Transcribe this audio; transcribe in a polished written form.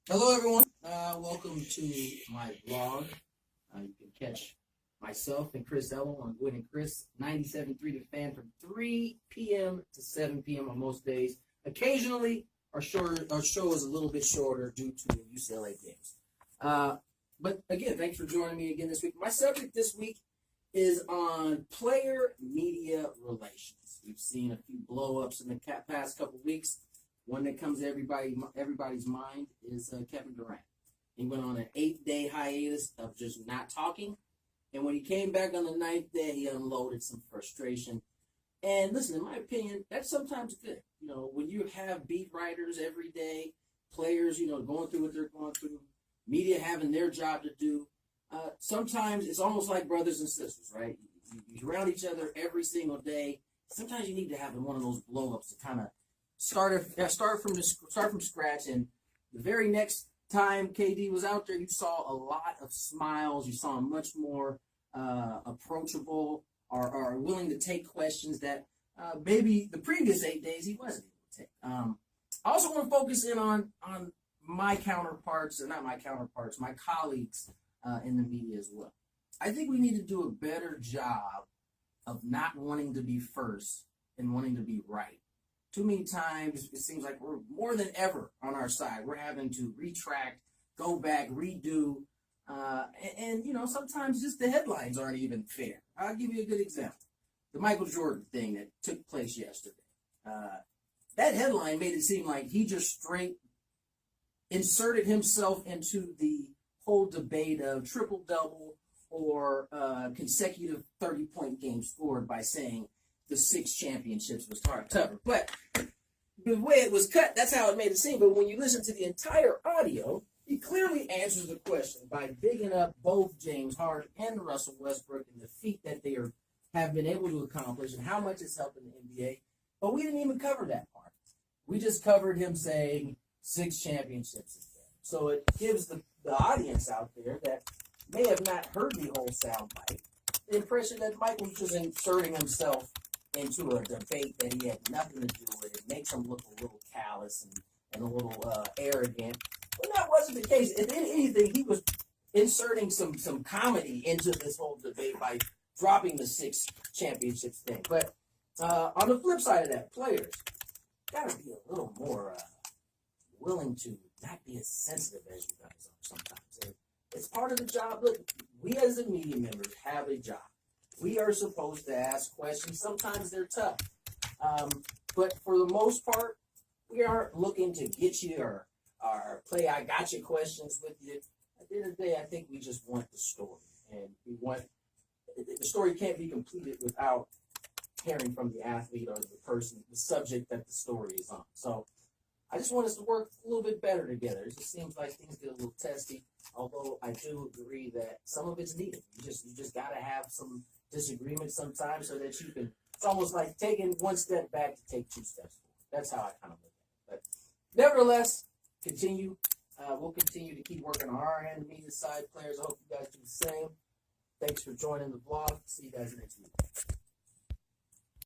Hello, everyone. Welcome to my vlog. You can catch myself and Chris Ello on Gwen and Chris 97.3 The Fan from 3 p.m. to 7 p.m. on most days. Occasionally, our show is a little bit shorter due to the UCLA games. But again, thanks for joining me again this week. My subject this week is on player-media relations. We've seen a few blow-ups in the past couple weeks. One that comes to everybody's mind is Kevin Durant. He went on an 8-day hiatus of just not talking. And when he came back on the 9th day, he unloaded some frustration. And listen, in my opinion, that's sometimes good. You know, when you have beat writers every day, players, going through what they're going through, media having their job to do, sometimes it's almost like brothers and sisters, right? You're around each other every single day. Sometimes you need to have one of those blow-ups to kind of start from scratch. And the very next time KD was out there, you saw a lot of smiles. You saw him much more approachable or willing to take questions that maybe the previous 8 days he wasn't able to take. I also want to focus in on my counterparts, or not my counterparts, my colleagues in the media as well. I think we need to do a better job of not wanting to be first and wanting to be right. Too many times, it seems like we're more than ever on our side. We're having to retract, go back, redo, and sometimes just the headlines aren't even fair. I'll give you a good example. The Michael Jordan thing that took place yesterday. That headline made it seem like he just straight inserted himself into the whole debate of triple-double or consecutive 30-point games scored by saying the 6 championships was hard to cover. But the way it was cut, that's how it made it seem. But when you listen to the entire audio, he clearly answers the question by bigging up both James Harden and Russell Westbrook and the feat that they have been able to accomplish and how much it's helping the NBA. But we didn't even cover that part. We just covered him saying 6 championships. So it gives the audience out there that may have not heard the whole soundbite the impression that Michael's just inserting himself into a debate that he had nothing to do with. It makes him look a little callous and a little arrogant. But that wasn't the case. If anything, he was inserting some comedy into this whole debate by dropping the 6 championships thing. But on the flip side of that, players got to be a little more willing to not be as sensitive as you guys are sometimes. And it's part of the job. Look, we as the media members have a job. We are supposed to ask questions. Sometimes they're tough. But for the most part, we aren't looking to get you or play I got you questions with you. At the end of the day, I think we just want the story. And the story can't be completed without hearing from the athlete or the person, the subject that the story is on. So I just want us to work a little bit better together. It just seems like things get a little testy, although I do agree that some of it's needed. You just got to have some disagreement sometimes so that you can, it's almost like taking one step back to take 2 steps forward. That's how I kind of look at it. But nevertheless, we'll continue to keep working on our end, the media side players. I hope you guys do the same. Thanks for joining the vlog. See you guys next week.